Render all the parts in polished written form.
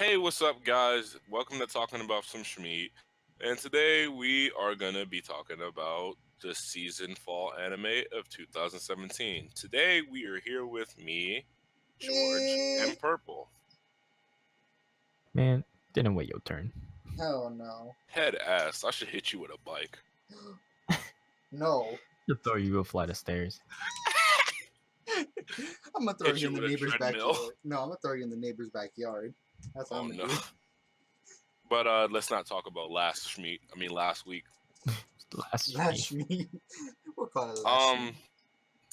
Hey, what's up, guys? Welcome to Talking About Some Shmeat. And today we are going to be talking about the season fall anime of 2017. Today we are here with me, George, Eh, and Purple. Man, didn't wait your turn. hell no. Head ass, I should hit you with a bike. No. Just throw you a flight of stairs. I'm gonna throw Hit you in you the with a neighbor's treadmill. backyard. No, I'm gonna throw you in the neighbor's backyard. That's what Oh I'm no. gonna do. But let's not talk about last week. Last Lash week. me. We'll call it lash me.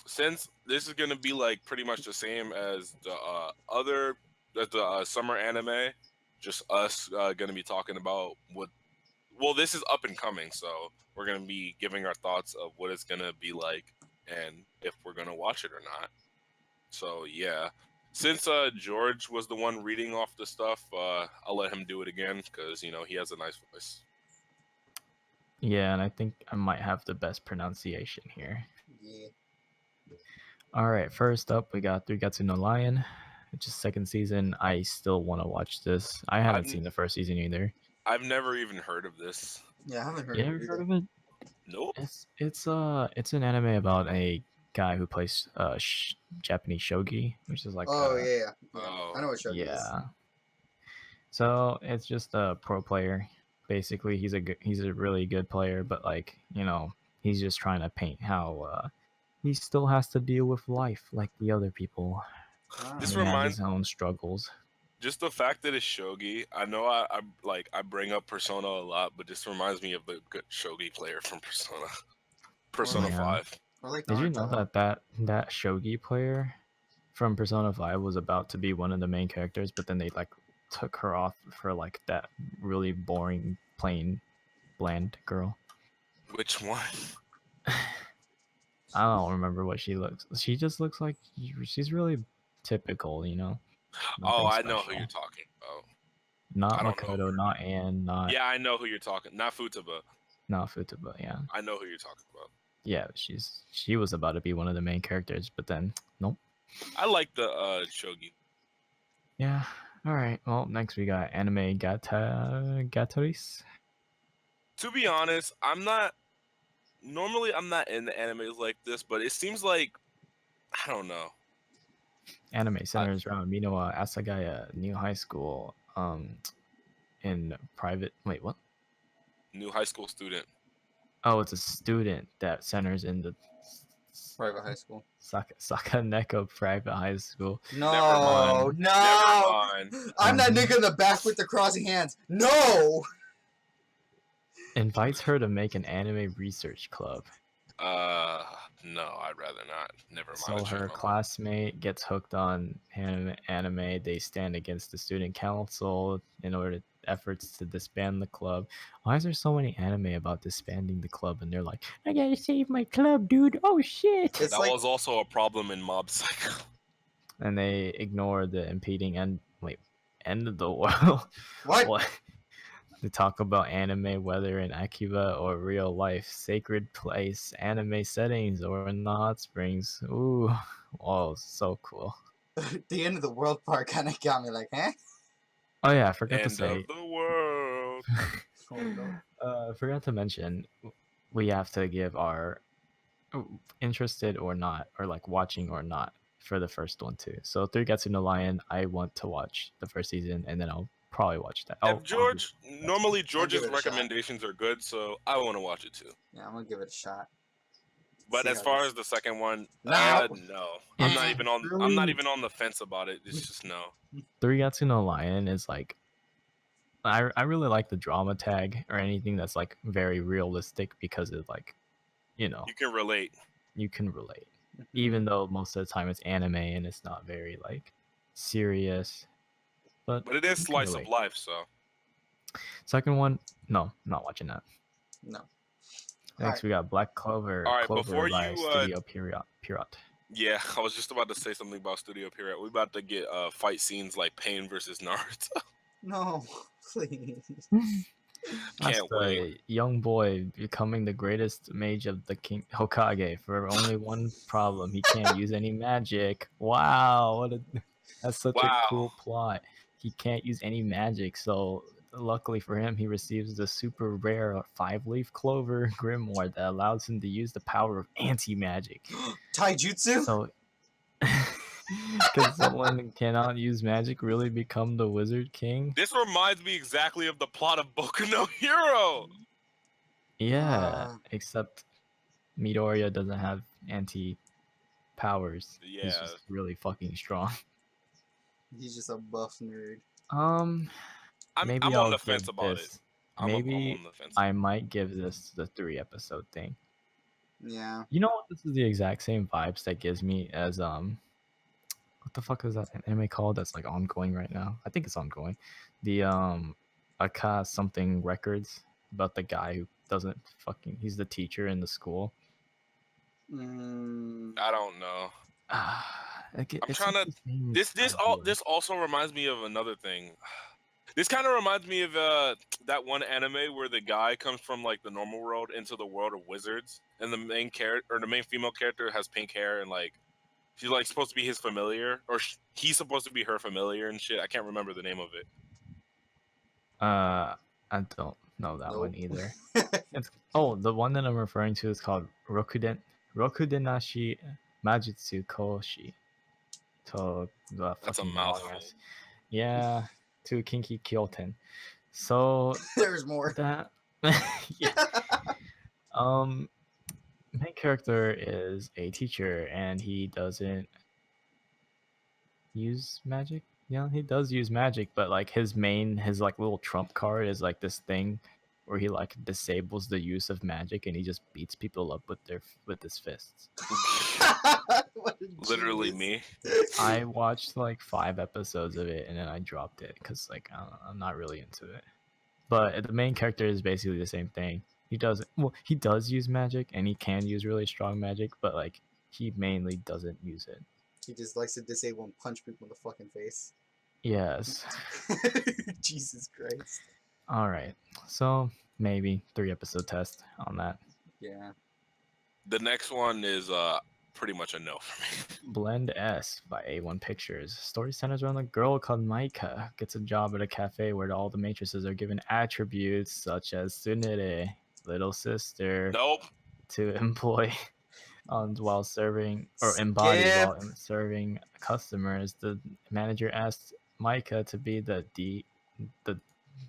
Since this is gonna be like pretty much the same as the summer anime, just us gonna be talking about what. Well, this is up and coming, so we're gonna be giving our thoughts of what it's gonna be like and if we're gonna watch it or not. So yeah, since George was the one reading off the stuff, I'll let him do it again because he has a nice voice. Yeah, and I think I might have the best pronunciation here. Yeah. Alright, first up we got Three no Lion, which is second season. I still want to watch this. I haven't seen the first season either. I've never even heard of this. Yeah, I haven't heard You of ever it heard either. of it? Nope. It's an anime about a guy who plays Japanese shogi, which is like Oh yeah. Oh. I know what show it is. yeah. So it's just a pro player. Basically, he's a really good player, but he's just trying to paint how he still has to deal with life like the other people. This And he has reminds his own struggles. just the fact that it's shogi. I know I bring up Persona a lot, but this reminds me of the good shogi player from Persona Yeah. 5. Or like Did you know Naruto. that shogi player from Persona 5 was about to be one of the main characters, but then they took her off for that really boring, plain, bland girl. Which one? I don't remember what she looks. She just looks like she's really typical, Oh, Nothing I know who special. you're talking about. Not I don't know Makoto, her not Anne, not Yeah, I know who you're talking. Not Futaba. Futaba. Yeah, I know who you're talking about. yeah. She was about to be one of the main characters, but then nope. I like the shogi. Yeah. All right. Well, next we got anime Gatoris. To be honest, I'm not into animes like this, but it seems like I don't know. Anime centers around Minowa Asagaya New High School. In private. Wait, what? New high school student. Oh, it's a student that centers in the Private high school. Sakaneko Private High School. No, Never mind. no. Never mind. I'm that nigga in the back with the crossing hands. No. Invites her to make an anime research club. No, I'd rather not. Never mind. So her classmate gets hooked on anime. They stand against the student council in order to efforts to disband the club. Why is there so many anime about disbanding the club? And they're like, I gotta save my club, dude. Oh shit. That was also a problem in Mob Psycho. And they ignore the impeding end of the world. What? They talk about anime, whether in Akiba or real life, sacred place, anime settings, or in the hot springs. Ooh, whoa, so cool. The end of the world part kind of got me like, huh? Oh yeah, I forgot to End say. of the world. I forgot to mention, we have to give our interested or not, or watching or not for the first one too. So Three no Lion, I want to watch the first season, and then I'll probably watch that. Normally George's it a recommendations are good, so I want to watch it too. Yeah, I'm gonna give it a shot. But as far as the second one, no. It's I'm not even on the fence about it. It's just no. Three no Lion is I really like the drama tag or anything that's very realistic because it you can relate. You can relate. Even though most of the time it's anime and it's not very serious. But it is slice of life, so. Second one, no, I'm not watching that. No. Next we got Black Clover. All right, Clover by Studio Pierrot. Yeah, I was just about to say something about Studio Pierrot. We're about to get fight scenes like Pain versus Naruto. No, please. Can't wait. Young boy becoming the greatest mage of the King Hokage for only one problem: he can't use any magic. Wow, that's such a cool plot. he can't use any magic. So luckily for him, he receives the super rare 5-leaf clover grimoire that allows him to use the power of anti-magic. Taijutsu? So can someone who cannot use magic really become the Wizard King? This reminds me exactly of the plot of Boku no Hero. Yeah, except Midoriya doesn't have anti-powers. He's Yeah. just really fucking strong. He's just a buff nerd. Maybe I'm I'll on the give fence about it. this. I'm Maybe on the fence. I might give this the 3-episode thing. Yeah. You know what? This is the exact same vibes that gives me as what the fuck is that anime called that's like ongoing right now? I think it's ongoing. The Aka something records about the guy who doesn't fucking he's the teacher in the school. I don't know. I'm trying to. This also reminds me of another thing. This kind of reminds me of that one anime where the guy comes from like the normal world into the world of wizards, and the main character or the main female character has pink hair and like she's like supposed to be his familiar, or he's supposed to be her familiar and shit. I can't remember the name of it. I don't know that one either. The one that I'm referring to is called Rokudenashi Majutsu Koshi. That's a mouthful. Yeah, to Kinki Kyoten. So there's more. That yeah. Main character is a teacher and he doesn't use magic. Yeah, he does use magic, but like his like little trump card is like this thing where he like disables the use of magic and he just beats people up with his fists. Literally me. I watched like 5 episodes of it and then I dropped it because like I'm not really into it. But the main character is basically the same thing. He does use magic and he can use really strong magic, but like he mainly doesn't use it. He just likes to disable and punch people in the fucking face. Yes. Jesus Christ. All right. So maybe 3-episode test on that. Yeah. The next one is pretty much a no for me. Blend S by A1 Pictures. Story centers around a girl called Maika gets a job at a cafe where all the matrices are given attributes such as tsundere, little sister, to employ while serving or embody while serving customers. The manager asked Maika to be the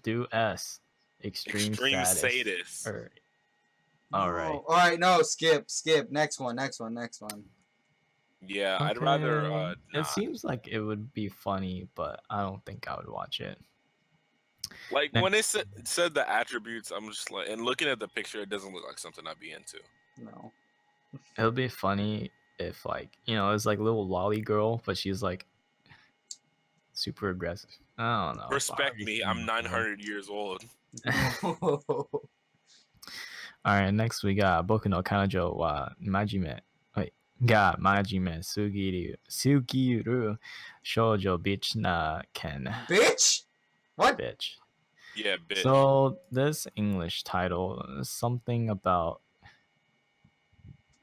do S extreme sadist. All right. All right. No, skip. Next one. Yeah, okay. I'd rather. It seems like it would be funny, but I don't think I would watch it. Like when it said the attributes, I'm just like, and looking at the picture, it doesn't look like something I'd be into. No. It'll be funny if like it's like little lolly girl, but she's like super aggressive. I don't know. Respect me, I'm 900 years old. All right, next we got Boku no Kanojo wa Majime. Ga Majime Sugiru Shoujo Bitch na Ken. Bitch? What? Bitch. Yeah, bitch. So this English title is something about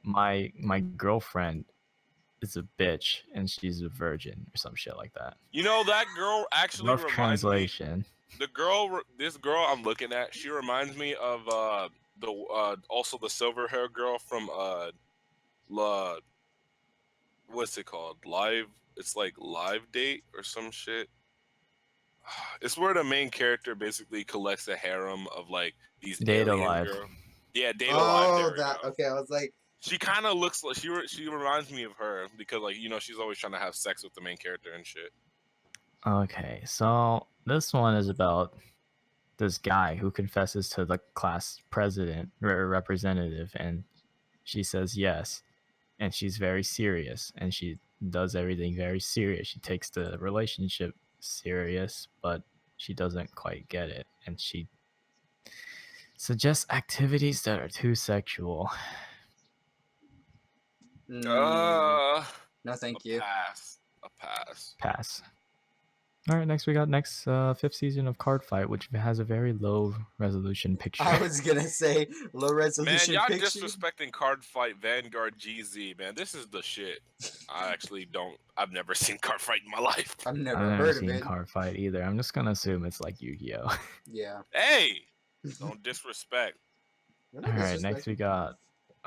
my girlfriend is a bitch and she's a virgin or some shit like that. You know, that girl actually rough translation. This girl I'm looking at, she reminds me of also the silver hair girl from what's it called? It's like Live Date or some shit. It's where the main character basically collects a harem of like these Data Live. Girl. Yeah, Data Live. Okay, I was like, she kind of looks like she reminds me of her because like she's always trying to have sex with the main character and shit. Okay, so this one is about this guy who confesses to the class president or representative, and she says yes, and she's very serious, and she does everything very serious. She takes the relationship serious, but she doesn't quite get it, and she suggests activities that are too sexual. No, thank you. A pass. Pass. All right, next we got fifth season of Card Fight, which has a very low resolution picture. I was gonna say low Man, resolution y'all picture. disrespecting Card Fight Vanguard GZ, man. This is the shit. I actually don't. I've never seen Card Fight in my life. I've I've never never heard of seen it. Card Fight either. I'm just gonna assume it's like Yu-Gi-Oh. Yeah. Hey, don't disrespect. We're All not right, next we disrespecting. got.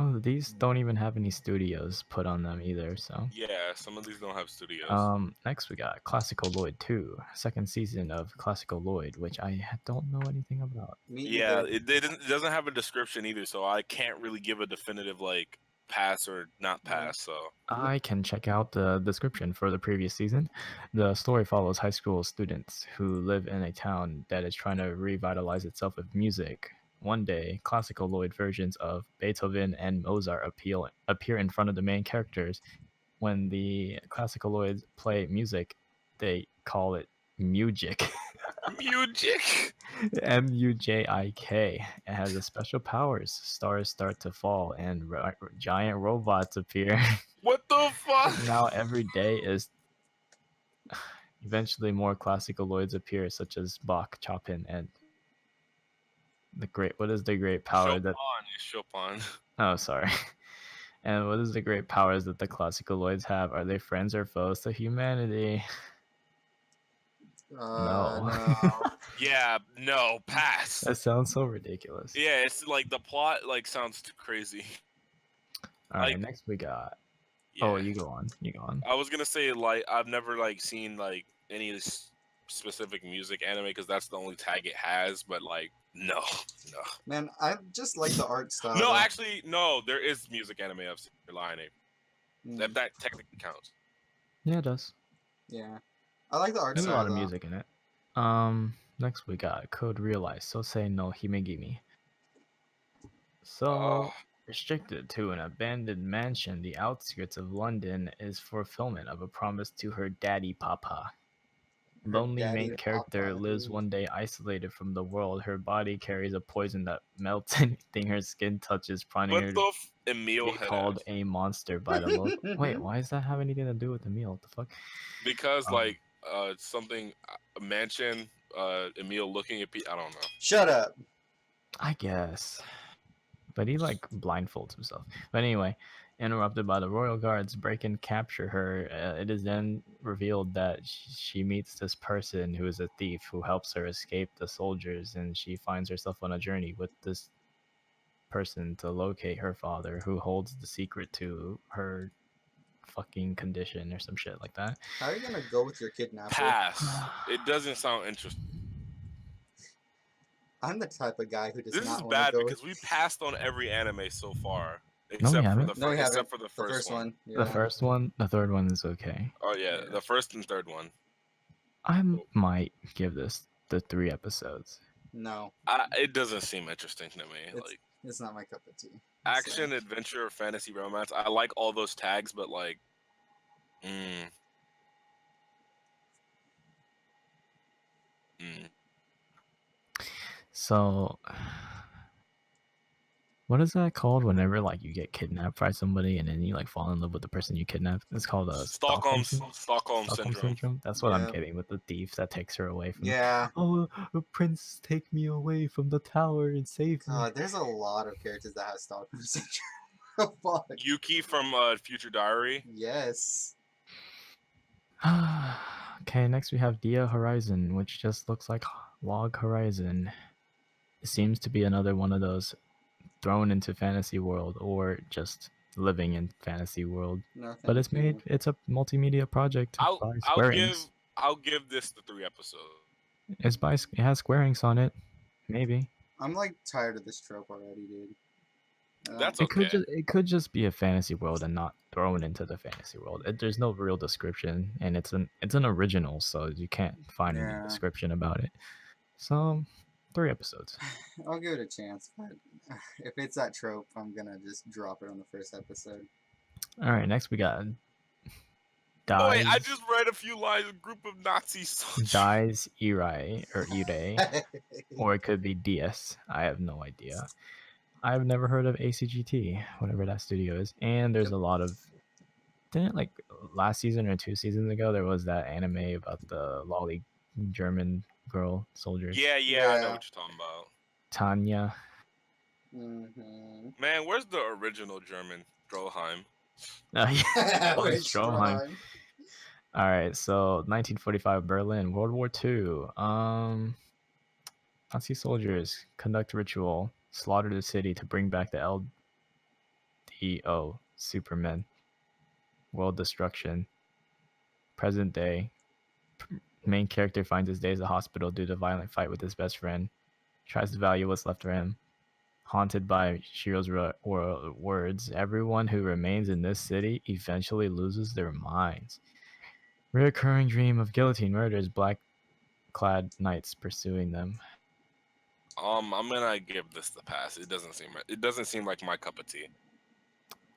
Oh, these don't even have any studios put on them either. So, Yeah, some of these don't have studios. next we got Classical Lloyd 2, second season of Classical Lloyd, which I don't know anything about. Me Yeah, either. it doesn't have a description either, so I can't really give a definitive like pass or not pass. So I can check out the description for the previous season. The story follows high school students who live in a town that is trying to revitalize itself with music. One day, classical Lloyd versions of Beethoven and Mozart appear in front of the main characters. When the classical Lloyds play music, they call it music. music. Mujik. It has a special powers. Stars start to fall and giant robots appear. What the fuck? Now every day is eventually more classical Lloyds appear, such as Bach, Chopin, and the great. What is the great power Chopin that? is Chopin. Oh, sorry. And what is the great powers that the classical Lloyds have? Are they friends or foes to humanity? No. No. Yeah, no pass. That sounds so ridiculous. Yeah, it's like the plot like sounds too crazy. All right, like- next we got. Yeah. Oh, you go on. You go on. I was gonna say like I've never like seen like any of this specific music anime because that's the only tag it has. But like no. Man, I just like the art style. No, though. actually, no. There is music anime of Lion Ape. Mm, That technically counts. Yeah, it does. yeah. I like the art There's a style. lot of though. music in it. Next we got Code Realize Sosei no Himegimi. So Oh. restricted to an abandoned mansion, the outskirts of London, is fulfillment of a promise to her daddy Papa. Her Lonely daddy main character Papa, lives dude. one day isolated from the world. Her body carries a poison that melts anything her skin touches, prompting her What to the Emil be head called ass. a monster by the local. Wait, why does that have anything to do with the meal? What the fuck? Because like something a mansion Emil looking at I don't know. Shut up. I guess. But he like blindfolds himself. But anyway, interrupted by the royal guards, break and capture her. It is then revealed that she meets this person who is a thief who helps her escape the soldiers, and she finds herself on a journey with this person to locate her father, who holds the secret to her fucking condition or some shit like that. How are you gonna go with your kidnapper? Pass. It doesn't sound interesting. I'm the type of guy who does This not is want to bad go because we passed on every anime so far. No, we Except for haven't. the No, we except haven't. for the The first one. Yeah. The first one, the third one is okay. Oh yeah, Yeah. the first and third one. I might give this the 3 episodes. No, It doesn't seem interesting to me. Like it's not my cup of tea. action, adventure, fantasy, romance. I like all those tags, but like, So, what is that called whenever like you get kidnapped by somebody and then you like fall in love with the person you kidnapped? It's called a Stockholm syndrome. syndrome. That's what I'm Yeah. getting with the thief that takes her away from. Yeah. Oh, prince, take me away from the tower and save me. God, there's a lot of characters that have Stockholm syndrome. Fuck. Yuki from Future Diary. Yes. Okay, next we have Dia Horizon, which just looks like Log Horizon. It seems to be another one of those thrown into fantasy world or just living in fantasy world. No, But it's thank you. made. It's a multimedia project by Square Enix. I'll give this the 3 episodes. It's by. It has Square Enix on it. Maybe. I'm like tired of this trope already, dude. That's It okay. could just be a fantasy world and not thrown into the fantasy world. There's no real description, and it's an original, so you can't find Yeah. any description about it. So, 3 episodes. I'll give it a chance, but if it's that trope, I'm gonna just drop it on the first episode. All right, next we got Oh wait, I Dies just read a few lines. A group of Nazis. Dies Irai or Ire, or it could be DS. I have no idea. I've never heard of ACGT, whatever that studio is, and there's a lot of didn't like last season or 2 seasons ago there was that anime about the lolly German girl soldiers, Yeah, I know Yeah. what you're talking about. Tanya. Mm-hmm. Man, where's the original German Stroheim? Yeah, oh, Where's Stroheim. Stroheim? All right, so 1945 Berlin, World War II. Nazi soldiers conduct ritual, slaughter the city to bring back the LDO Supermen. World destruction. Present day. Main character finds his days at the hospital due to a violent fight with his best friend. Tries to value what's left for him. Haunted by Shiro's words, everyone who remains in this city eventually loses their minds. Reoccurring dream of guillotine murders, black-clad knights pursuing them. I'm gonna give this the pass. It doesn't seem like my cup of tea.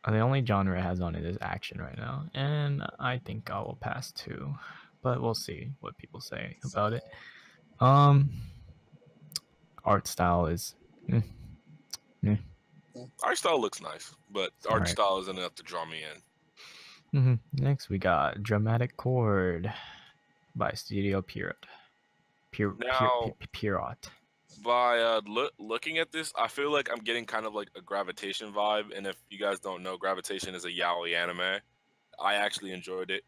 The only genre it has on it is action right now, and I think I will pass too. But we'll see what people say about it. Um, art style is, eh, eh. Art style looks nice, but All art right. style isn't enough to draw me in. Next we got Dramatic Chord by Studio Pierrot. Now, Pierrot. by looking at this, I feel like I'm getting kind of like a Gravitation vibe. And if you guys don't know, Gravitation is a yaoi anime. I actually enjoyed it.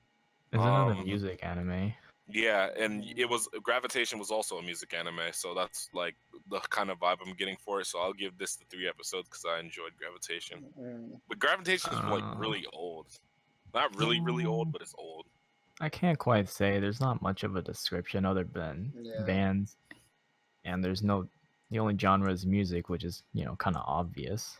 It's another Um, music anime. yeah, and it was Gravitation was also a music anime, so that's like the kind of vibe I'm getting for it. So I'll give this the 3 episodes because I enjoyed Gravitation. Mm. But Gravitation is like really old. Not really old, but it's old. I can't quite say. There's not much of a description other than Yeah. bands, and there's no. The only genre is music, which is kind of obvious.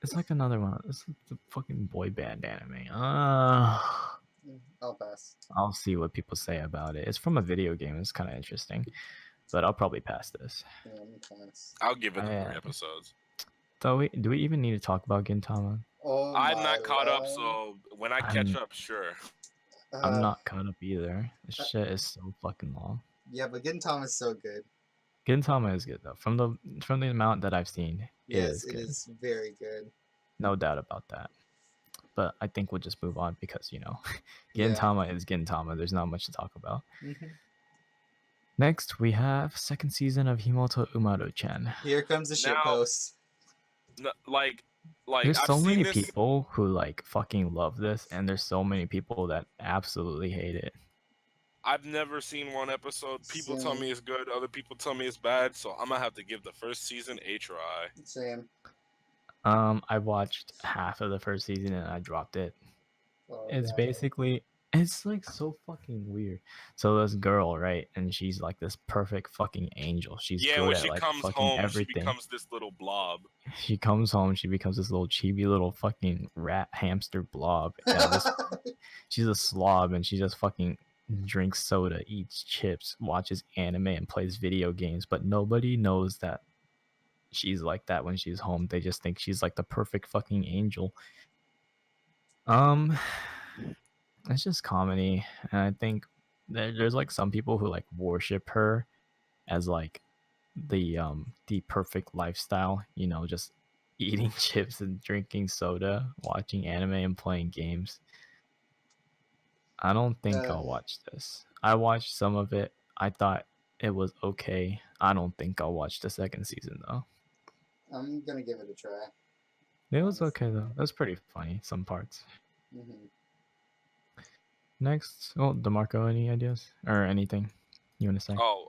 It's like another one. It's a fucking boy band anime. I'll pass. I'll see what people say about it. It's from a video game. It's kind of interesting, but I'll probably pass this. Yeah, let me pass. I'll give it the 3 episodes. Do we even need to talk about Gintama? Oh I'm my not caught up, lord. so when I catch up, sure. I'm not caught up either. This shit is so fucking long. Yeah, but Gintama is so good. Gintama is good though. From the amount that I've seen, Yes, it it is very good. No doubt about that. But I think we'll just move on because Yeah. Gintama is Gintama. There's not much to talk about. Mhm. Next, we have second season of Himoto Umaru-chan. Here comes the shit Now- post. Like There's I've so seen many this. people who like fucking love this, and there's so many people that absolutely hate it. I've never seen one episode. People tell me it's good. Other people tell me it's bad. So I'm gonna have to give the first season a try. Same. I watched half of the first season and I dropped it. Oh, It's yeah. basically, it's like so fucking weird. So this girl, right, and she's like this perfect fucking angel. She's Yeah, good when at she like comes fucking home, she everything. becomes this little blob. She comes home, she becomes this little chibi little fucking rat hamster blob. She's a slob, and she just fucking drinks soda, eats chips, watches anime, and plays video games. But nobody knows that she's like that when she's home. They just think she's like the perfect fucking angel. It's just comedy, and I think there's like some people who like worship her as like the perfect lifestyle, just eating chips and drinking soda, watching anime and playing games. I don't think I'll watch this. I watched some of it. I thought it was okay. I don't think I'll watch the second season though. I'm gonna give it a try. It was okay though. It was pretty funny, some parts. Mm-hmm. Next, DeMarco, any ideas or anything you want to say? Oh,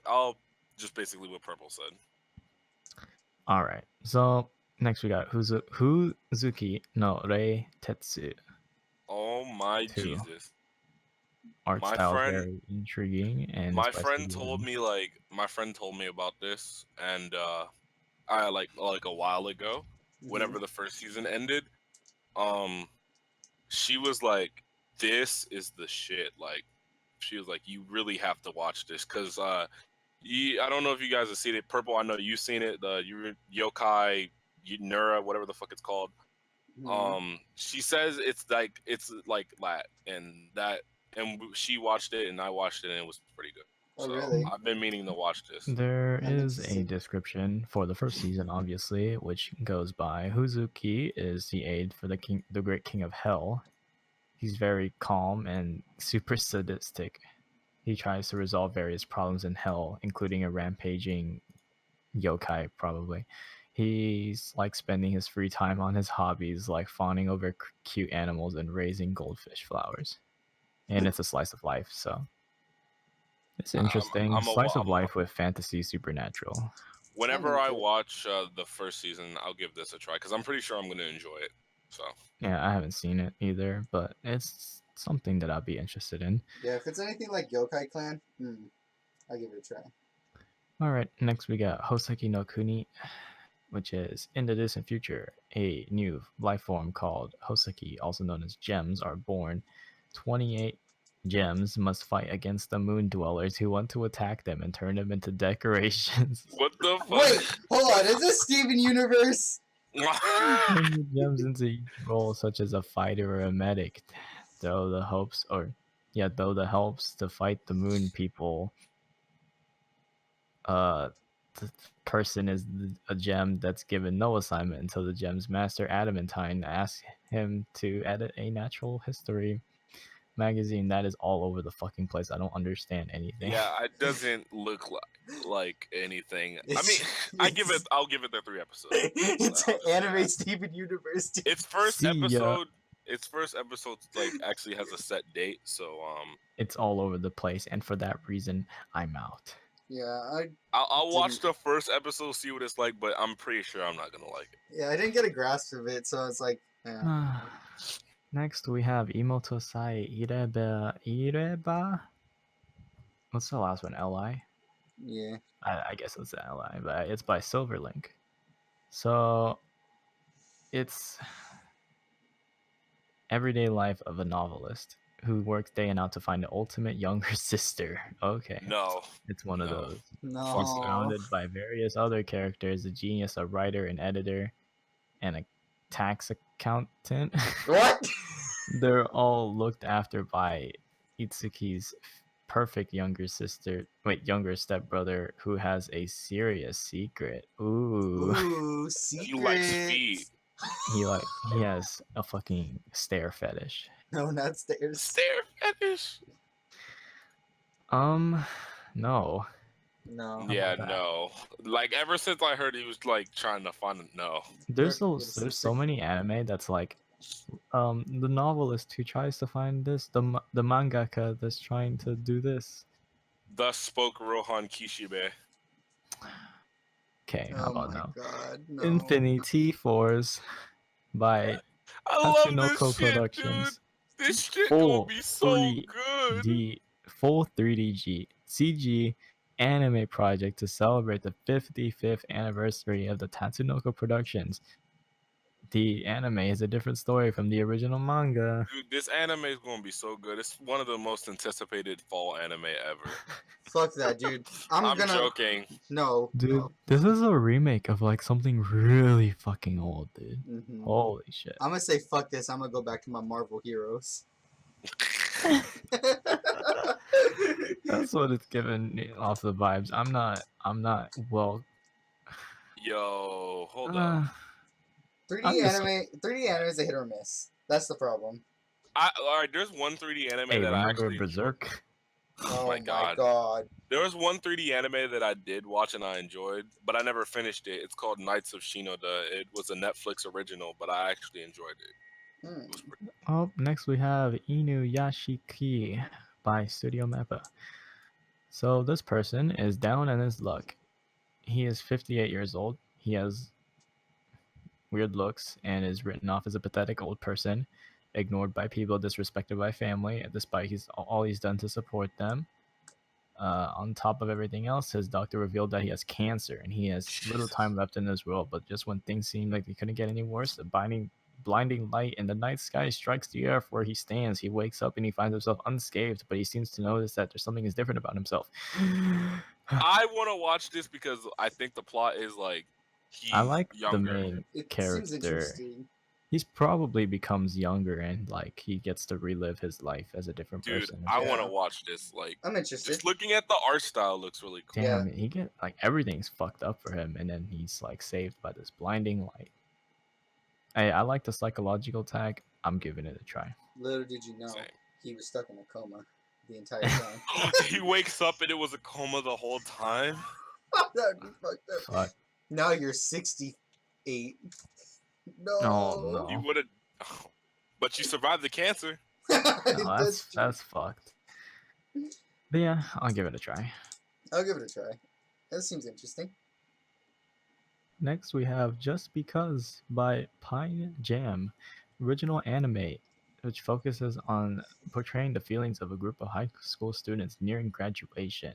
I'll just basically what Purple said. All right. So next we got Huzuki no Rei Tetsu. Oh my 2. Jesus! Art My style friend- very intriguing, and My it's by friend Studio told Ghibli. me about this, and I like a while ago, whenever the first season ended, she was like, "This is the shit." Like, she was like, "You really have to watch this," because I don't know if you guys have seen it. Purple, I know you've seen it. The Yokai Nura, whatever the fuck it's called. She says it's like that, and she watched it, and I watched it, and it was pretty good. Oh, So really? I've been meaning to watch this. There I'm is a interested. description for the first season, obviously, which goes by Huzuki is the aide for the great king of hell. He's very calm and super sadistic. He tries to resolve various problems in hell, including a rampaging yokai, probably. He's like spending his free time on his hobbies, like fawning over cute animals and raising goldfish flowers. And it's a slice of life, so it's interesting. Slice of life with fantasy supernatural. Whenever I'm I into it. watch the first season, I'll give this a try because I'm pretty sure I'm going to enjoy it. So Yeah, I haven't seen it either, but it's something that I'll be interested in. Yeah, if it's anything like Yokai Clan, I'll give it a try. All right, next we got Hoseki no Kuni, which is in the distant future, a new life form called Hoseki, also known as gems, are born. 28 gems must fight against the moon dwellers who want to attack them and turn them into decorations. what the fuck? Wait, hold on. Is this Steven Universe? Turn the gems into each role, such as a fighter or a medic. Though the hopes to fight the moon people, the person is a gem that's given no assignment until the gem's master Adamantine asks him to edit a natural history magazine that is all over the fucking place. I don't understand anything. Yeah, it doesn't look like anything. I mean, It's- I'll give it the 3 episodes. It's I'll an just say anime that. Steven Universe. Dude. Its first See ya. episode, like actually has a set date. So It's all over the place, and for that reason, I'm out. Yeah, I'll watch didn't- the first episode, see what it's like, but I'm pretty sure I'm not gonna like it. Yeah, I didn't get a grasp of it, so it's like, yeah. Next, we have Imotosai Ireba. What's the last one? Li? Yeah. I guess it's Li, but it's by Silverlink. So it's everyday life of a novelist who works day and out to find the ultimate younger sister. Okay. No. It's one of No. those. No. She's surrounded by various other characters, a genius, a writer, an editor, and a tax accountant. What? They're all looked after by Itsuki's perfect younger stepbrother who has a serious secret. Ooh. Ooh, He likes secret. feet. He has a fucking stare fetish. No, not stairs. Stare fetish. No. No. Yeah, about that? no. Like ever since I heard he was like trying to find no. There's Sister. so many anime that's like the novelist who tries to find this, the mangaka that's trying to do this. Thus spoke Rohan Kishibe. Okay, how Oh about my now? god, no. Infinity Force by I love Tatsunoko this shit, Productions. dude. This shit Full gonna be so 3D, good. full 3D CG anime project to celebrate the 55th anniversary of the Tatsunoko Productions. The anime is a different story from the original manga. Dude, this anime is gonna be so good. It's one of the most anticipated fall anime ever. Fuck that, dude. I'm gonna. joking. No. Dude, No. this is a remake of like something really fucking old, dude. Mhm. Holy shit. I'm gonna say fuck this. I'm gonna go back to my Marvel heroes. That's what it's giving me off the vibes. I'm not well. Yo, hold up. 3D I'm just- anime. 3D anime is a hit or miss. That's the problem. Alright, there's one 3D anime Hey, that I remember actually Berserk? Oh my god. There was one 3D anime that I did watch and I enjoyed, but I never finished it. It's called Knights of Shinoda. It was a Netflix original, but I actually enjoyed it. Hmm. It was pretty- Oh, next we have Inuyashiki by Studio Mappa. So this person is down on his luck. He is 58 years old. He has weird looks and is written off as a pathetic old person, ignored by people, disrespected by family, despite all he's done to support them. On top of everything else, his doctor revealed that he has cancer and he has little time left in this world. But just when things seem like they couldn't get any worse, a blinding light in the night sky strikes the earth where he stands. He wakes up and he finds himself unscathed, but he seems to notice that there's something is different about himself. I want to watch this because I think the plot is like he's I like younger. the main It seems character. interesting. He's probably becomes younger and like he gets to relive his life as a different Dude, person. I want to Yeah. watch this. Like, I'm interested. just looking at the art style looks really cool. Yeah. Damn, he get like everything's fucked up for him, and then he's like saved by this blinding light. I like the psychological tag. I'm giving it a try. Little did you know, Same. he was stuck in a coma the entire time. He wakes up and it was a coma the whole time. That'd be fucked up. Fuck. Now you're 68. No. Oh You no. would have, but you survived the cancer. No, That's true. that's fucked. But yeah, I'll give it a try. I'll give it a try. That seems interesting. Next, we have Just Because by Pine Jam, original anime, which focuses on portraying the feelings of a group of high school students nearing graduation.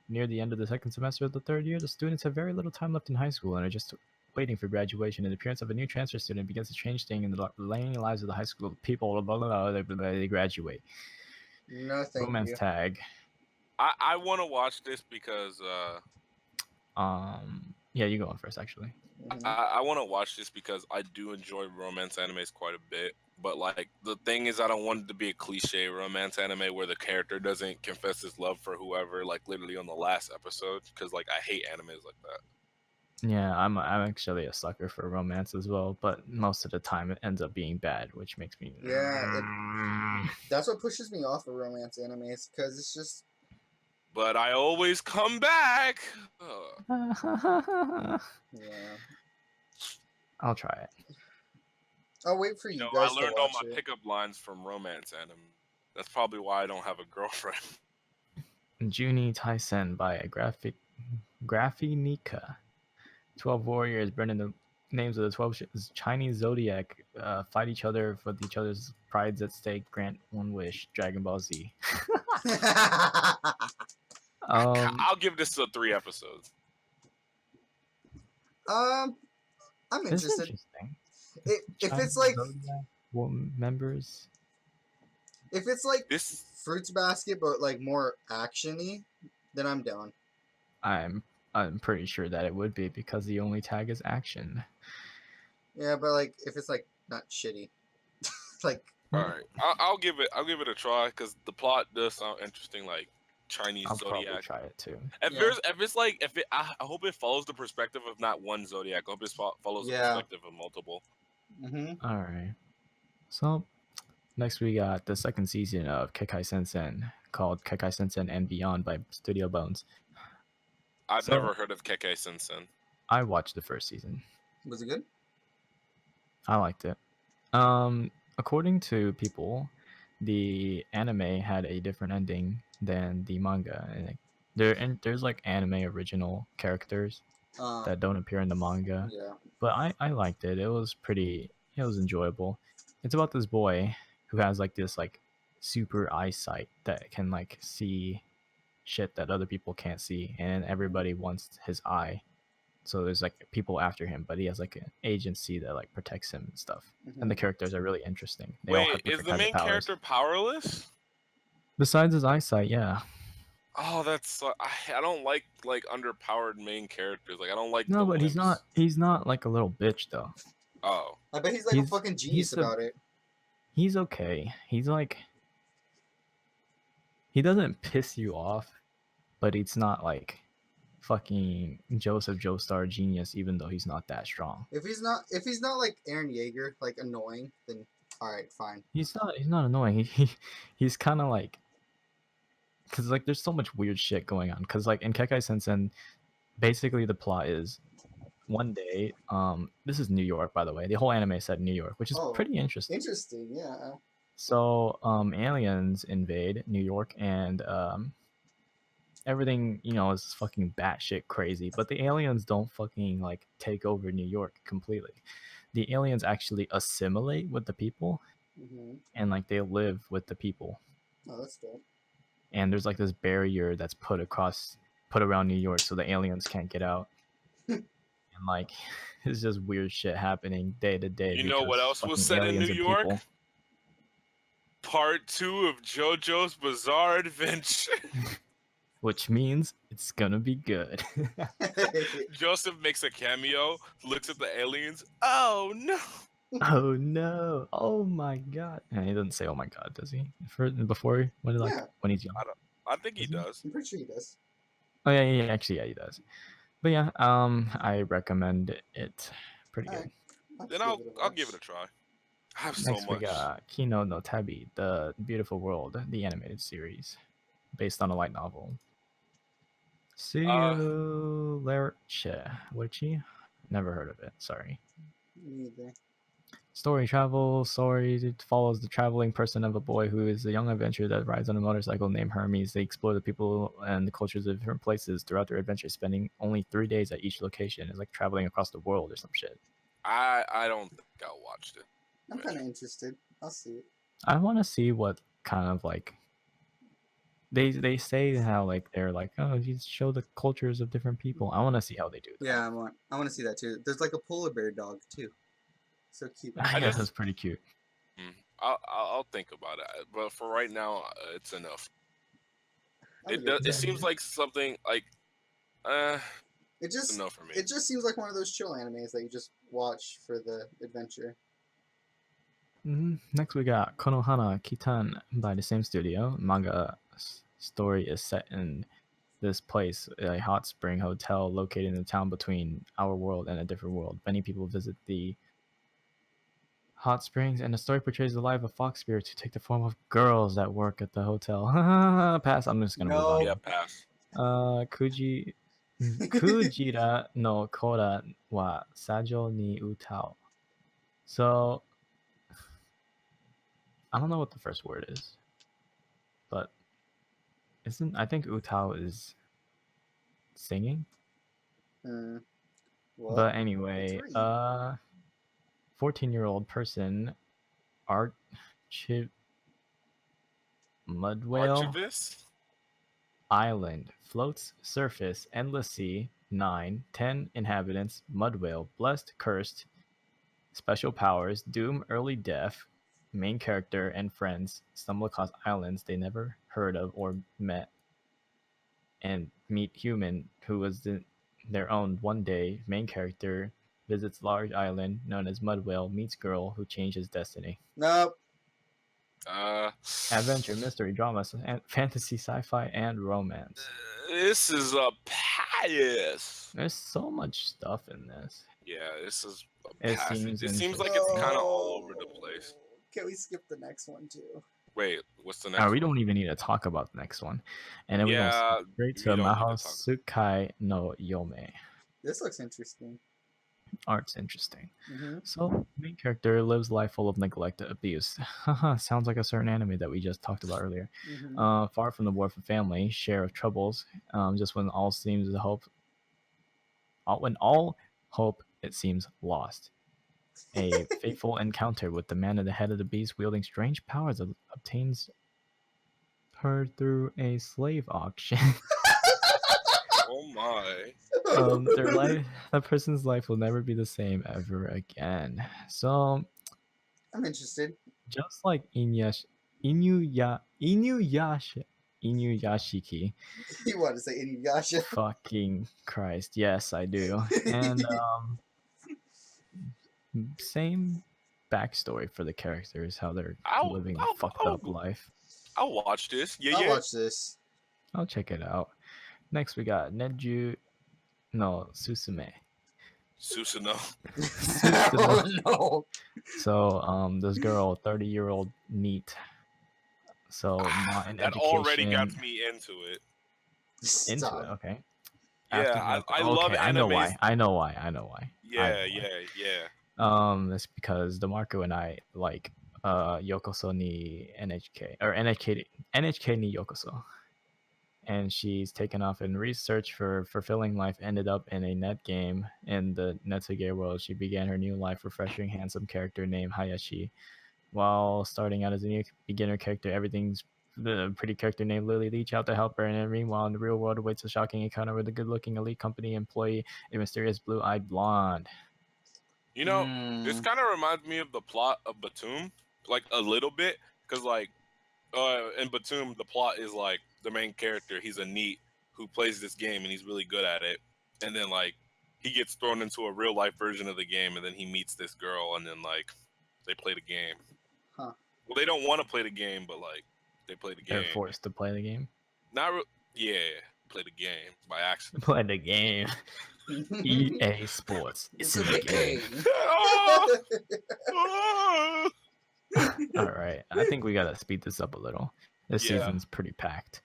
Near the end of the second semester of the third year, the students have very little time left in high school and are just waiting for graduation. And the appearance of a new transfer student begins to change things in the lives of the high school people. Blah, blah, blah, they graduate. No, thank Romance you. tag. I want to watch this because Yeah, you go on first, actually. Mhm. I want to watch this because I do enjoy romance animes quite a bit. But like the thing is, I don't want it to be a cliche romance anime where the character doesn't confess his love for whoever, like literally on the last episode. Because like I hate animes like that. Yeah, I'm actually a sucker for romance as well, but most of the time it ends up being bad, which makes me Yeah, that's what pushes me off of romance animes, because it's just, But I always come back. yeah. I'll try it. I'll wait for You you know, guys I to learned all watch my it. pickup lines from romance anime. That's probably why I don't have a girlfriend. Juni Taisen by Graphinica. 12 warriors burning the names of the 12 Chinese zodiac, fight each other for each other's prides at stake, grant one wish. Dragon Ball Z. I'll give this 3 episodes. I'm It's interested. interesting. If Chinese it's like, zodiac members. if it's like This Fruits Basket, but like more actiony, then I'm down. I'm pretty sure that it would be because the only tag is action. Yeah, but like if it's like not shitty, like all right. I'll give it a try because the plot does sound interesting. Like Chinese I'll probably zodiac. try it too. I hope it follows the perspective of not one zodiac. I hope it follows the Yeah. perspective of multiple. All right. So next we got the second season of Kekai Sensen called Kekai Sensen and Beyond by Studio Bones. I've So- never heard of Kekkei Sensen. I watched the first season. was it good? I liked it. According to people, the anime had a different ending than the manga. And there's like anime original characters that don't appear in the manga. Yeah. But I liked it. It was enjoyable. It's about this boy who has like this like super eyesight that can like see shit that other people can't see, and everybody wants his eye. So there's like people after him, but he has like an agency that like protects him and stuff. And the characters are really interesting. They all Wait, have is different the kinds of main powers. character powerless? Besides his eyesight, yeah. Oh, that's I don't like underpowered main characters. Like I don't like. No, the but he's limbs. not. He's not like a little bitch though. Oh, I bet he's like a fucking genius about it. He's okay. He's like, he doesn't piss you off, but it's not like fucking Joseph Joestar genius, even though he's not that strong. If he's not like Aaron Yeager, like annoying, then all right, fine. He's not annoying. He's kind of like, because like there's so much weird shit going on. Because like in Kekai Sensen, basically the plot is one day, this is New York, by the way. The whole anime is set in New York, which is pretty interesting. Interesting, yeah. So aliens invade New York, and everything, you know, is fucking batshit crazy. But the aliens don't fucking like take over New York completely. The aliens actually assimilate with the people, and like they live with the people. Oh, that's dope. And there's like this barrier that's put around New York, so the aliens can't get out. And like, it's just weird shit happening day to day. You know what else was set in New York? Part 2 of JoJo's Bizarre Adventure. Which means it's gonna be good. Joseph makes a cameo, looks at the aliens. Oh no! Oh no! Oh my god! And he doesn't say "oh my god," does he? Before when Yeah, when he's young, I think he does he? does. I'm pretty sure he does. Oh yeah, yeah, actually, yeah, he does. But yeah, I recommend it. Pretty Alright, good. I'll Then just give it a I'll give it watch. a try. I have so Next we much. got Kino no Tabi, the Beautiful World, the animated series, based on a light novel. Uh, Lerche. Never heard of it. Sorry. Me either. Story it follows the traveling person of a boy who is a young adventurer that rides on a motorcycle named Hermes. They explore the people and the cultures of different places throughout their adventure, spending only 3 days at each location. It's like traveling across the world or some shit. I don't think I'll watch it. I'm kind of interested. I'll see it. I want to see what kind of like they say how like they're like, oh, you show the cultures of different people. I want to see how they do that. Yeah, I want to see that too. There's like a polar bear dog too. So cute. I Yeah, just that's pretty cute. I'll think about it. But for right now, it's enough. I'm good. It seems like something like It it's just enough for me. it just seems like one of those chill animes that you just watch for the adventure. Next, we got Konohana Kitan by the same studio. Manga story is set in this place, a hot spring hotel located in the town between our world and a different world. Many people visit the hot springs, and the story portrays the life of fox spirits who take the form of girls that work at the hotel. Pass. I'm just gonna move on. No. Yeah, pass. Kujira no Kora wa Sajo ni Utao. So I don't know what the first word is, but isn't I think Utao is singing? Well, But anyway, it's right. 14-year-old person, Archie Mudwhale Archivist? Island floats surface endless sea 9 10 inhabitants mudwhale blessed cursed special powers doom early death main character and friends stumble across islands they never heard of or met and meet human who was their own one day main character visits large island known as mudwhale meets girl who changed his destiny. Nope. Adventure mystery drama fantasy sci-fi and romance. This is a pass. There's so much stuff in this. Yeah, this is a It pass. seems It seems like interesting. it's kind of all over the place. Can we skip the next one too? Wait, what's the next We one? don't even need to talk about the next one. And then we're going to Yeah, skip straight we to don't need Maho to talk. Sukai no Yome. This looks interesting. Art's interesting. Mm-hmm. So, main character lives life full of neglect and abuse. Sounds like a certain anime that we just talked about earlier. Mm-hmm. Far from the warmth of family, share of troubles. Just when all seems to hope, when all hope it seems lost. A fateful encounter with the man at the head of the beast wielding strange powers that obtains her through a slave auction. Oh my. That person's life will never be the same ever again. So, I'm interested. just like Inuyashiki. You want to say Inuyasha? Fucking Christ, yes, I do. And same backstory for the characters, how they're living a fucked up life. I'll watch this. Yeah, I'll watch this. I'll check it out. Next, we got Neju no Susume. Susanoo. Oh no. So, this girl, 30-year-old NEET. So, not in That education. already got me into it. Into it, okay. Yeah, I love okay, animes. I know why. Yeah. That's because DeMarco and I like Yokoso ni NHK or NHK ni Yokoso. And she's taken off in research for fulfilling life, ended up in a net game in the Netsuge world. She began her new life, refreshing, handsome character named Hayashi. While starting out as a new beginner character, everything's the pretty character named Lily reach out to help her, and meanwhile, in the real world, awaits a shocking encounter with a good-looking elite company employee, a mysterious blue-eyed blonde. You know, this kind of reminds me of the plot of Batum, like a little bit, because like in Batum, the plot is like the main character, he's a NEET who plays this game and he's really good at it, and then like he gets thrown into a real life version of the game, and then he meets this girl, and then like they play the game. Huh. Well, they don't want to play the game, but like they play the They're game. forced to play the game. Yeah, play the game by accident. Play the game. EA Sports. It's in the game. All right. I think we gotta speed this up a little. This Yeah. season's pretty packed.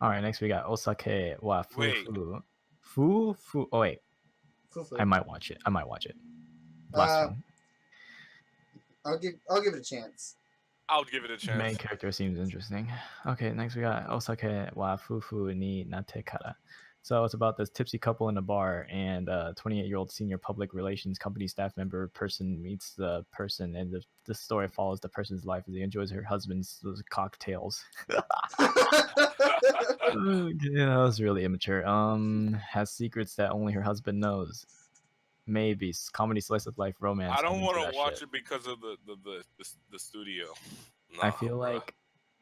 All right. Next we got Osake wa Wait. Fufu. Fufu. Oh wait. Fufu. I might watch it. Last one. I'll give it a chance. I'll give it a chance. Main character seems interesting. Okay, next we got Osake wa Fufu ni Nate Kara. So it's about this tipsy couple in a bar, and a 28-year-old senior public relations company staff member person meets the person, and the story follows the person's life as he enjoys her husband's cocktails. Yeah, that was really immature. Has secrets that only her husband knows. Maybe comedy, slice of life, romance. I don't want to watch it because of the studio. I feel like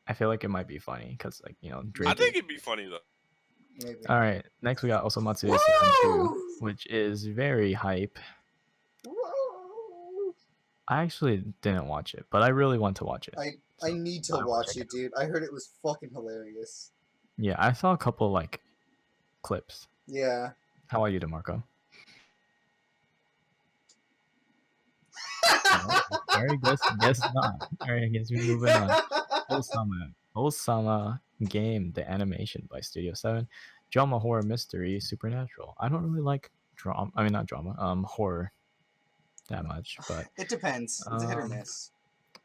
it might be funny because, like, you know, I think it'd be funny though. Maybe. All right, next we got Osomatsu Season 2, which is very hype. Whoa. I actually didn't watch it, but I really want to watch it. I need to watch it, dude. I heard it was fucking hilarious. Yeah, I saw a couple like clips. Yeah. How are you, DeMarco? All right, guess not. All right, I guess we're moving on. Osama Game, the animation by Studio 7. Drama, horror, mystery, supernatural. I don't really like drama. I mean, not drama. Horror that much, but it depends. It's a hit or miss.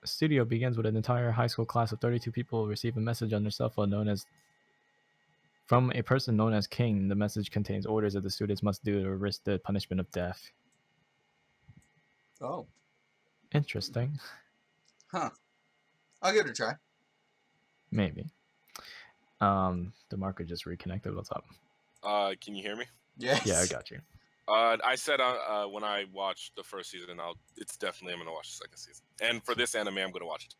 Studio begins with an entire high school class of 32 people receive a message on their cell phone from a person known as King. The message contains orders that the students must do or risk the punishment of death. Oh. Interesting. Huh. I'll give it a try. Maybe. DeMarco just reconnected. What's up? Can you hear me? Yes. Yeah, I got you. I said when I watched the first season, I'm gonna watch the second season. And for this anime, I'm gonna watch it.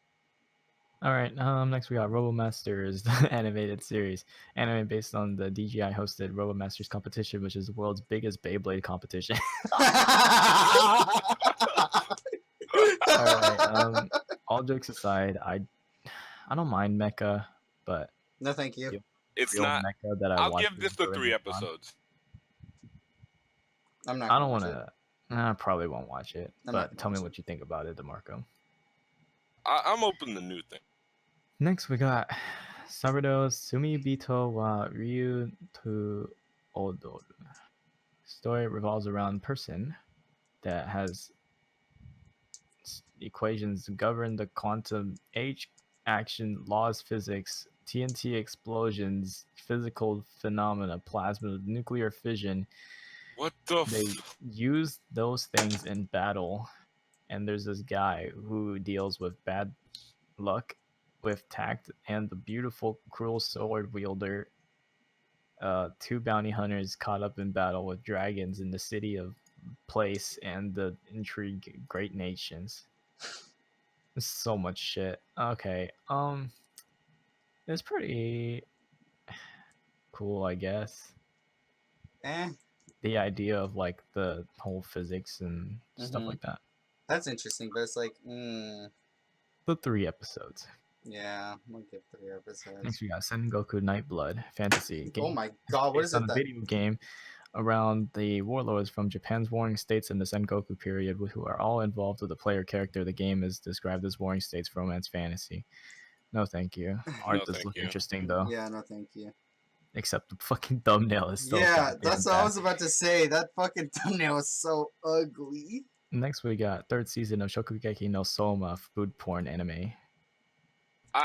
All right. Next we got RoboMasters, the animated series, anime based on the DGI hosted RoboMasters competition, which is the world's biggest Beyblade competition. All right. All jokes aside, I don't mind mecha, but no, thank you. It's real not. mecha that I'll give this the 3 episodes. I'm not. I don't want to. I probably won't watch it. But tell me watch what you think about it, DeMarco. I'm open to new things. Next, we got Sarudo Sumibito wa Ryu to Odoru. Story revolves around person that has equations govern the quantum age, action, laws, physics, TNT explosions, physical phenomena, plasma, nuclear fission. What the? They use those things in battle, and there's this guy who deals with bad luck with tact and the beautiful cruel sword wielder. 2 bounty hunters caught up in battle with dragons in the city of place and the intrigue great nations. There's so much shit. Okay, it's pretty cool, I guess. The idea of like the whole physics and stuff like that. That's interesting, but it's like, The 3 episodes. Yeah, we'll give 3 episodes. Next we got Sengoku Nightblood fantasy game. Oh my god, what is it? A video game around the warlords from Japan's warring states in the Sengoku period, who are all involved with the player character. The game is described as warring states romance fantasy. No, thank you. Art does look interesting though. Yeah, no, thank you. Except the fucking thumbnail is so. Yeah, that's what I was about to say. That fucking thumbnail is so ugly. Next, we got 3rd season of Shokugeki no Soma, food porn anime.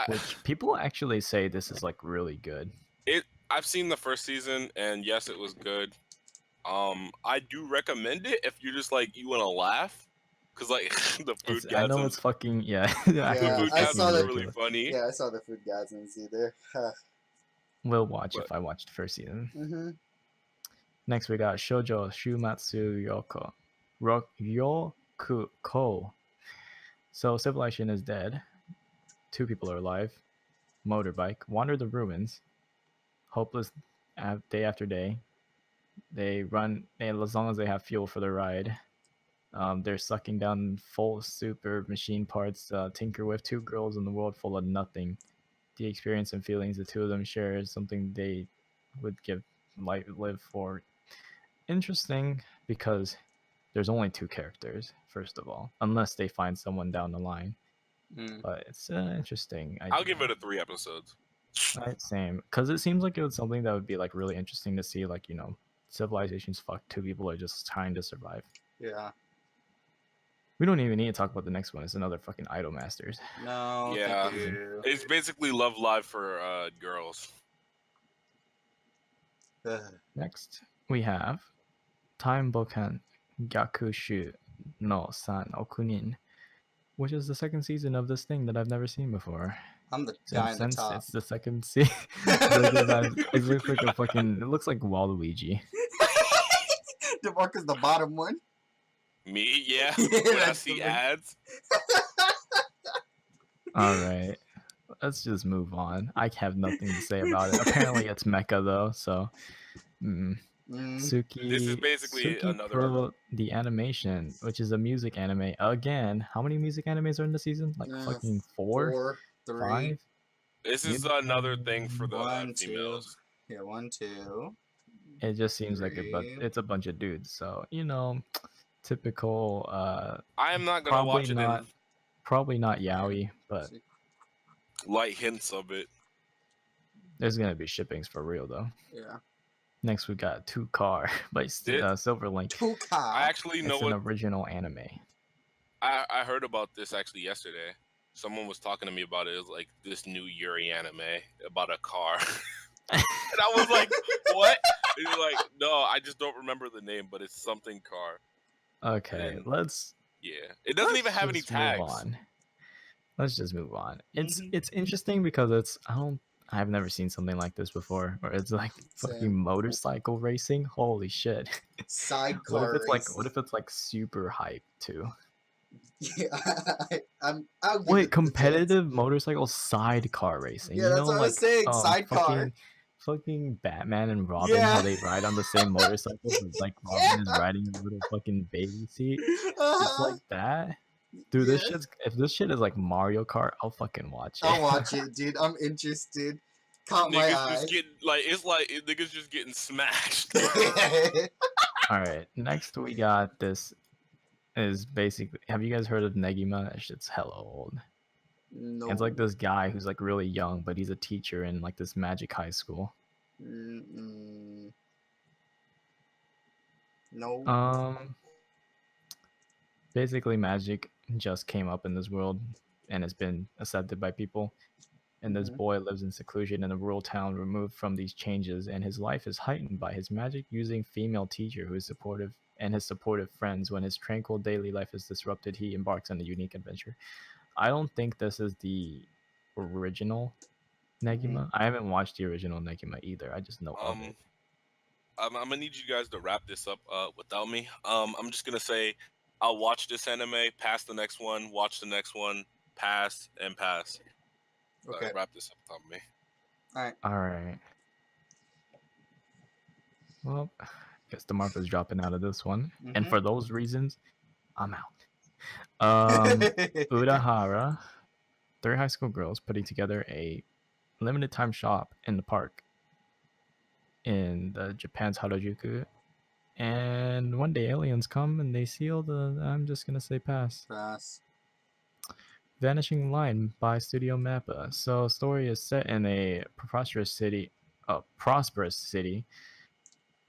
Which people actually say this is like really good. I've seen the first season, and yes, it was good. I do recommend it if you're just like you want to laugh, cause like the food. I know it's fucking yeah. I saw that really funny. Yeah, I saw the food gasms either. We'll watch if I watch the first season. Next, we got Shoujo Shumatsu Yoku. So civilization is dead. 2 people are alive. Motorbike. Wander the ruins. Hopeless day after day. They run, and as long as they have fuel for the ride. They're sucking down full super machine parts, tinker with two girls in the world full of nothing. The experience and feelings the two of them share is something they would give live for. Interesting because there's only two characters, first of all, unless they find someone down the line. Mm. But it's an interesting idea. I'll give it a 3 episodes. Right, same. Because it seems like it was something that would be like really interesting to see. Like, you know, civilizations fucked, two people are just trying to survive. Yeah. We don't even need to talk about the next one. It's another fucking Idol Masters. No, Yeah. thank you. It's basically Love Live for girls. Ugh. Next, we have Time Bokan Gyakushu no San Okunin, which is the second season of this thing that I've never seen before. I'm the guy in the Since top. it's the second season, it looks like a fucking. It looks like Waluigi. DeMarcus the bottom one. Me, yeah. Yeah, When I that's see the- ads, All right, let's just move on. I have nothing to say about it. Apparently, it's mecha though, so. Mm. Suki. This is basically Suki another- Pro the animation, which is a music anime. Again, how many music animes are in the season? Like fucking four, 4, 3. 5. this is Music another thing for the 1, 2. females. Yeah, 1, 2. It just seems like Three. it's a bunch of dudes. So you know, typical. I am not gonna watch it in Probably not yaoi, but light hints of it. there's gonna be shippings for real though. Yeah. Next we got Two Car by Silver Link. Tuka. I actually know It's an what original anime. I heard about this actually yesterday. Someone was talking to me about it. It was like this new Yuri anime about a car. And I was like, what? And you're like, no, I just don't remember the name, but it's something car. Okay, And- let's. Yeah. It doesn't even have any just move tags. on. Let's just move on. It's Mhm. it's interesting because I've never seen something like this before, where it's like fucking Same. motorcycle racing. Holy shit! Sidecar What if it's like super hype too? Yeah, I'll give it Wait, the competitive motorcycle sidecar racing. Yeah, you that's know, what I was saying, sidecar. Fucking Batman and Robin, Yeah. how they ride on the same motorcycle, but like Robin is riding a little fucking baby seat. chance. It's like that. Dude, if this shit is like Mario Kart, I'll fucking watch it. I'll watch it, dude. I'm interested. Caught my Niggas eye. just getting like it's like niggas just getting smashed. All right, next we got this. Is basically, have you guys heard of Negima? That shit's hella old. No. It's like this guy who's like really young, but he's a teacher in like this magic high school. Mm-mm. No. Basically, magic just came up in this world and has been accepted by people. And this Mhm. boy lives in seclusion in a rural town removed from these changes, and his life is heightened by his magic using female teacher who is supportive and his supportive friends. When his tranquil daily life is disrupted, he embarks on a unique adventure. I don't think this is the original Negima. I haven't watched the original Negima either. I just know of it. I'm gonna need you guys to wrap this up without me. I'm just gonna say I'll watch this anime, pass the next one, watch the next one, pass and pass. Okay. Wrap this up without me. All right. Well, I guess the Marco's dropping out of this one, and for those reasons, I'm out. Urahara, 3 high school girls putting together a limited time shop in the park in the Japan's Harajuku, and one day aliens come and they seal the. I'm just gonna say pass. Pass. Vanishing Line by Studio Mappa. So, story is set in a prosperous city,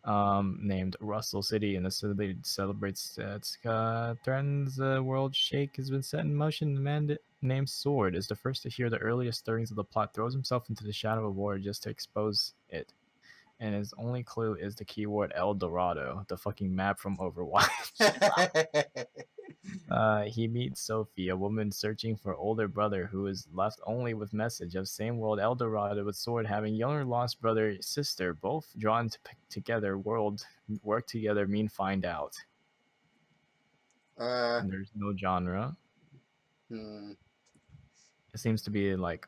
named Russell City, and the city celebrates its threatens the world shake has been set in motion. The man named Sword is the first to hear the earliest stirrings of the plot, throws himself into the shadow of war just to expose it. And his only clue is the keyword El Dorado, the fucking map from Overwatch. He meets Sophie, a woman searching for older brother who is left only with message of same world El Dorado with Sword having younger lost brother sister, both drawn together world work together mean find out. And there's no genre. It seems to be like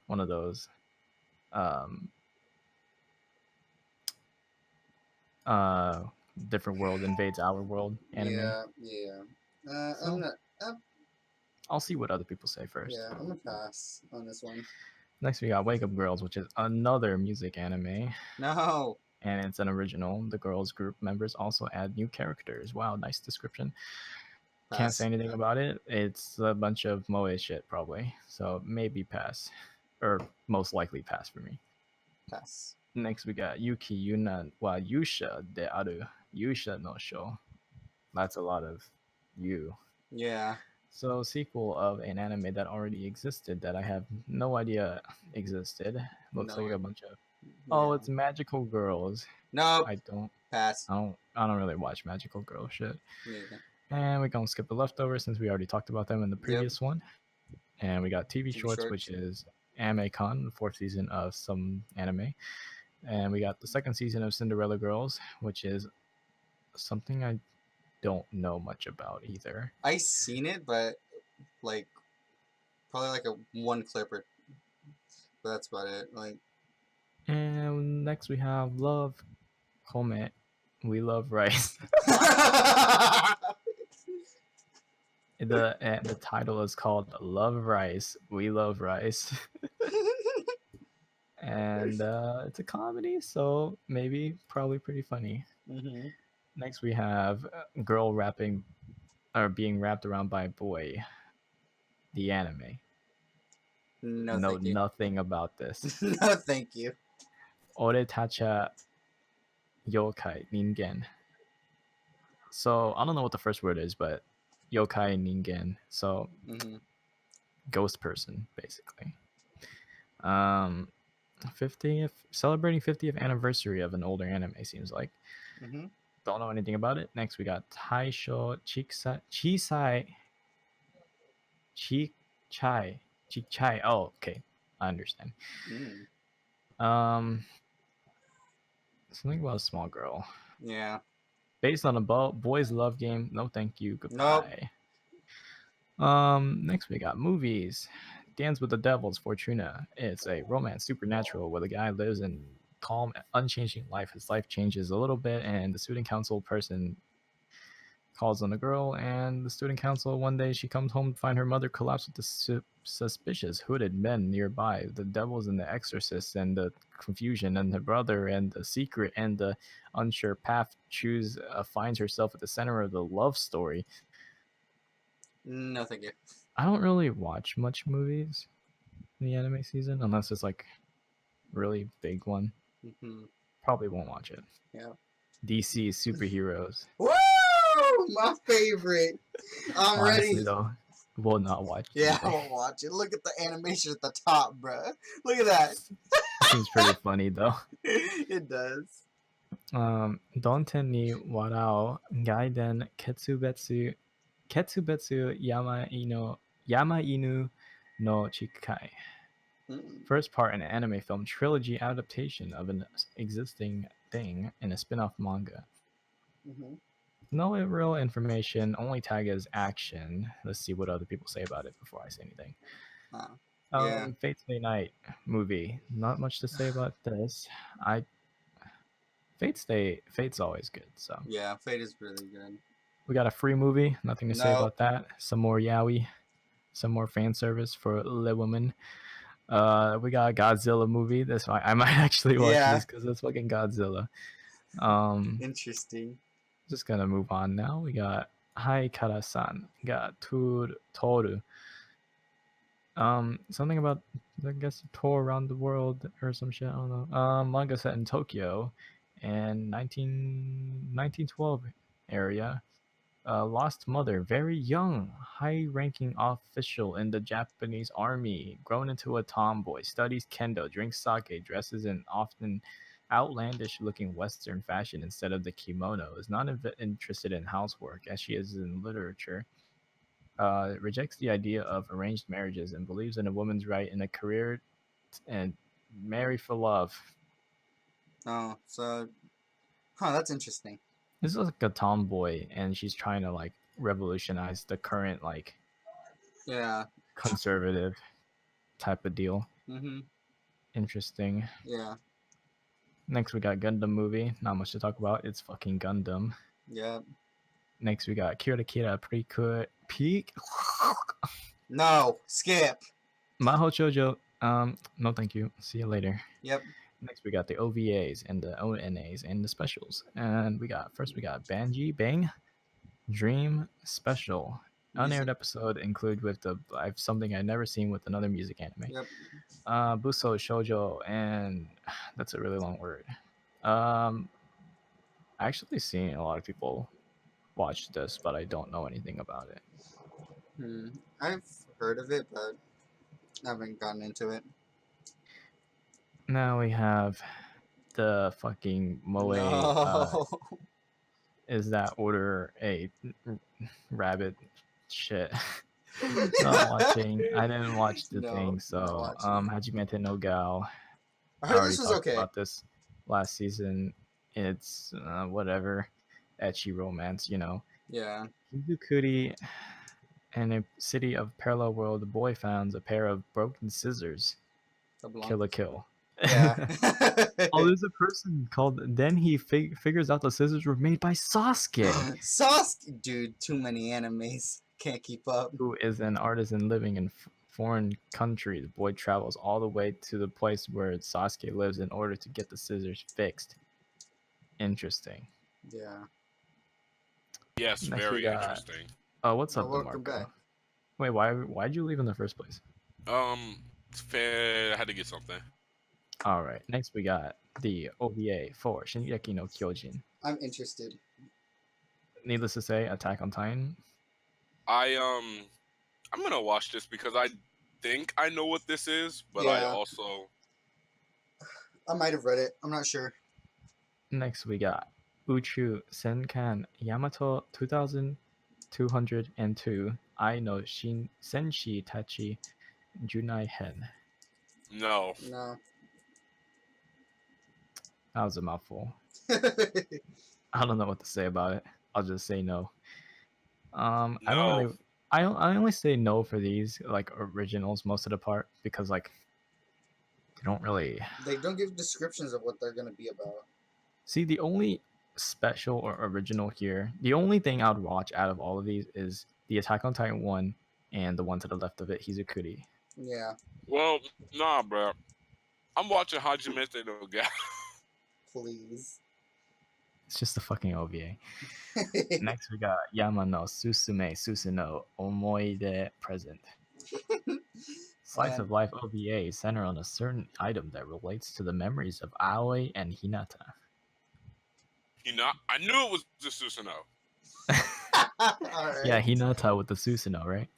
one of those different world invades our world anime. Yeah. So I'm not. I'll see what other people say first. Yeah, I'm gonna pass on this one. Next, we got Wake Up Girls, which is another music anime, No. and it's an original. The girls group members also add new characters. Wow, nice description. Can't Pass. say anything about it. It's a bunch of moe shit, probably. So maybe pass, or most likely pass for me. Pass. Next, we got Yuki Yuna wa Yusha de Aru Yusha no Sho. That's a lot of you. Yeah. So, sequel of an anime that already existed that I have no idea existed. Looks like No. a bunch of Yeah. it's magical girls. Nope. I don't Pass. I don't really watch magical girl shit. Me either. And we're gonna skip the leftovers since we already talked about them in the Yep. previous one. And we got TV TV shorts, shorts. which is Anime-con, the fourth season of some anime. And we got the second season of Cinderella Girls, which is something I don't know much about either. I seen it, but like probably like a one clip or. But that's about it. Like. And next we have Love Home. We Love Rice. The title is called Love Rice. We Love Rice. And it's a comedy, so maybe probably pretty funny. Mm-hmm. Next we have girl rapping or being wrapped around by a boy. The anime. No, Know thank you. nothing about this. No, thank you. Ore tacha yokai ningen. So I don't know what the first word is, but yokai ningen. So ghost person, basically. 50th celebrating 50th anniversary of an older anime seems like. Mm-hmm. Don't know anything about it. Next we got Taisho Chisai Chichai. Oh, okay. I understand. Something about a small girl. Yeah. Based on a boys love game. No thank you. Goodbye. Nope. Next we got movies. Dance with the Devil's Fortuna. It's a romance supernatural where the guy lives in calm, unchanging life. His life changes a little bit, and the student council person calls on a girl, and the student council one day she comes home to find her mother collapsed with the suspicious hooded men nearby. The devils and the exorcist and the confusion and her brother and the secret and the unsure path finds herself at the center of the love story. No, thank you. I don't really watch much movies in the anime season unless it's like really big one. Probably won't watch it. Yeah. DC superheroes. Woo! My favorite. I'm Honestly, ready. though, will not watch. Yeah, I won't watch it. Look at the animation at the top, bruh. Look at that. Seems pretty funny though. It does. Donten ni warao gaiden ketsubetsu yama inu no chikai. First part in an anime film trilogy adaptation of an existing thing in a spin-off manga. No real information, only tag as action. Let's see what other people say about it before I say anything. Yeah. Fate's Day Night movie. Not much to say about this. Fate's always good. So yeah, Fate is really good. We got a free movie. Nothing to say about that. Some more yaoi, some more fan service for Le Woman. We got a Godzilla movie. This I might actually watch this because it's fucking Godzilla. Interesting. Just gonna move on now. We got Hai Kara-san. We got Toru. Something about I guess a tour around the world or some shit. I don't know. Manga set in Tokyo, and 1912 area. Lost mother, very young, high-ranking official in the Japanese army, grown into a tomboy, studies kendo, drinks sake, dresses in often outlandish-looking Western fashion instead of the kimono, is not interested in housework as she is in literature, rejects the idea of arranged marriages and believes in a woman's right in a career and marry for love. Oh, so, that's interesting. This is like a tomboy, and she's trying to like revolutionize the current like conservative type of deal. Interesting. Yeah. Next, we got Gundam movie. Not much to talk about. It's fucking Gundam. Yeah. Next, we got Kira Kira Peak. No. Skip. Maho Chojo. No, thank you. See you later. Yep. Next, we got the OVAs and the ONAs and the specials. And we got Banji Bang Dream Special. Unaired Music. episode include with the something I've never seen with another music anime. Yep. Buso Shoujo, and that's a really long word. I actually seen a lot of people watch this, but I don't know anything about it. I've heard of it, but I haven't gotten into it. Now we have the fucking Moe. No. Is that order a rabbit shit? Not watching. I didn't watch the No, thing. not So watching it. Hajimete no Gal. I I heard already this was talked okay. about this last season. It's whatever, ecchi romance, you know. Yeah. Hizukuri, in a city of parallel world, the boy finds a pair of broken scissors. That belongs. Kill a kill. Yeah. Oh, there's a person called. Then he figures out the scissors were made by Sasuke, Sasuke, dude. Too many animes. Can't keep up. who is an artisan living in foreign country. The boy travels all the way to the place where Sasuke lives in order to get the scissors fixed. Interesting. Yeah. Yes, Next very we got- interesting. Oh, what's up, Welcome DeMarco? back. Wait, why'd you leave in the first place? It's fair. I had to get something. All right. Next we got the OVA for Shingeki no Kyojin. I'm interested. Needless to say, Attack on Titan. I'm gonna watch this because I think I know what this is, but I Yeah. also I might have read it. I'm not sure. Next we got Uchu Senkan Yamato 2202 I no Senshi Tachi Junai Hen. no. No. That was a mouthful. I don't know what to say about it. I'll just say no. I don't No. really. I only say no for these like originals most of the part because like they don't really They don't give descriptions of what they're gonna be about. see the only special or original here. The only thing I'd watch out of all of these is the Attack on Titan one and the one to the left of it, Hizukuri. Yeah. Well, nah, bro. I'm watching Hajimete no Gal. Please. It's just a fucking OVA. Next we got Yamano Susume Susuno Omoide Present. Slice Man. of life OVA center on a certain item that relates to the memories of Aoi and Hinata. I knew it was the Susanoo. Alright. Yeah, Hinata with the Susuno, right?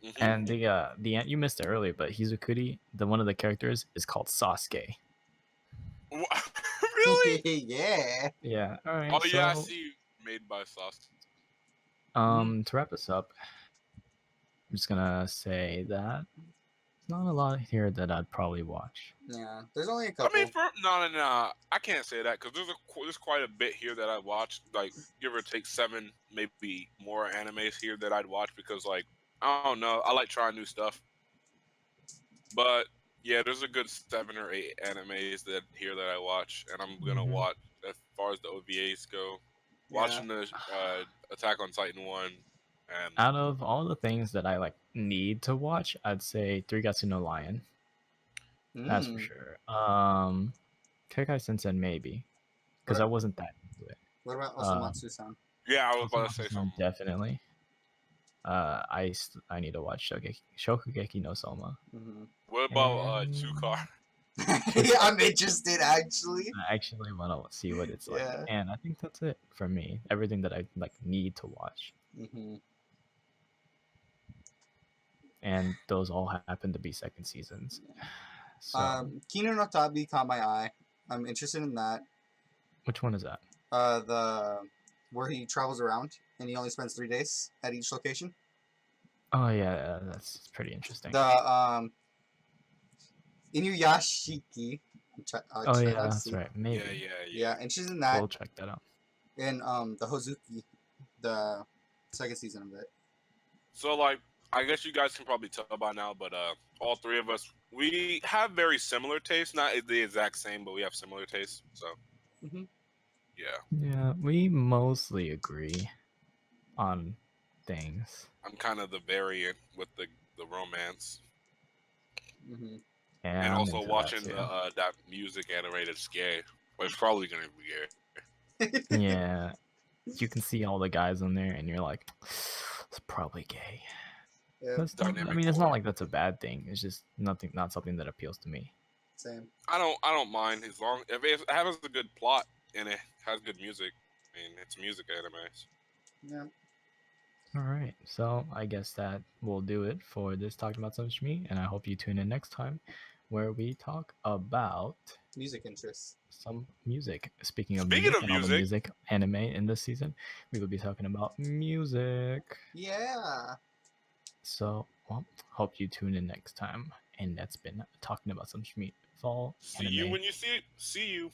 Mhm. And the you missed it earlier, but Hizukuri, the one of the characters, is called Sasuke. Really? Yeah. Yeah. All right. Oh yeah, I so, see. Made by Sauce. To wrap this up, I'm just gonna say that there's not a lot here that I'd probably watch. Yeah. There's only a I couple. mean, no. I can't say that because there's quite a bit here that I watched. Like give or take 7, maybe more animes here that I'd watch because like I don't know. I like trying new stuff. But yeah, there's a good 7 or 8 animes that I watch, and I'm gonna watch as far as the OVAs go. Watching the Attack on Titan one, and Out of all the things that I like need to watch, I'd say Three Gatsu no Lion. That's for sure. Kekai Sensen maybe, because I wasn't that into it. What about Osomatsu-san? yeah, I was about to say Osomatsu-san, something. definitely. I need to watch Shokugeki no Soma. What about Tsukar? Yeah, I'm interested actually. I actually want to see what it's like, Yeah. and I think that's it for me. Everything that I like need to watch, and those all happen to be second seasons. So, Kino no Tabi caught my eye. I'm interested in that. which one is that? The where he travels around and he only spends 3 days at each location. Oh yeah, that's pretty interesting. The Inuyashiki. Oh yeah, that's right. Maybe. Yeah, and she's in that. We'll check that out. And the Hozuki, the second season of it. So like, I guess you guys can probably tell by now, but all 3 of us We have very similar tastes, not the exact same, but we have similar tastes. So Hmm. yeah, Yeah, we mostly agree on things. I'm kind of the variant with the romance, Hmm. Yeah, and I'm also into that watching too. the that music animated gay. But it's probably gonna be gay. Yeah, you can see all the guys in there, and you're like, it's probably gay. Yeah, That's not. I Dynamic mean, it's not boy. like that's a bad thing. It's just not something that appeals to me. same. I don't mind as long if it has a good plot and it has good music. I mean, it's music animes. Yeah, All right, so I guess that will do it for this talking about some Shmeat, and I hope you tune in next time, where we talk about music interests. some music. Speaking of Speaking music of and all the music, music anime in this season, we will be talking about music. Yeah. So, well, hope you tune in next time. And that's been talking about some Shmeat fall see you anime. when you see it. See you.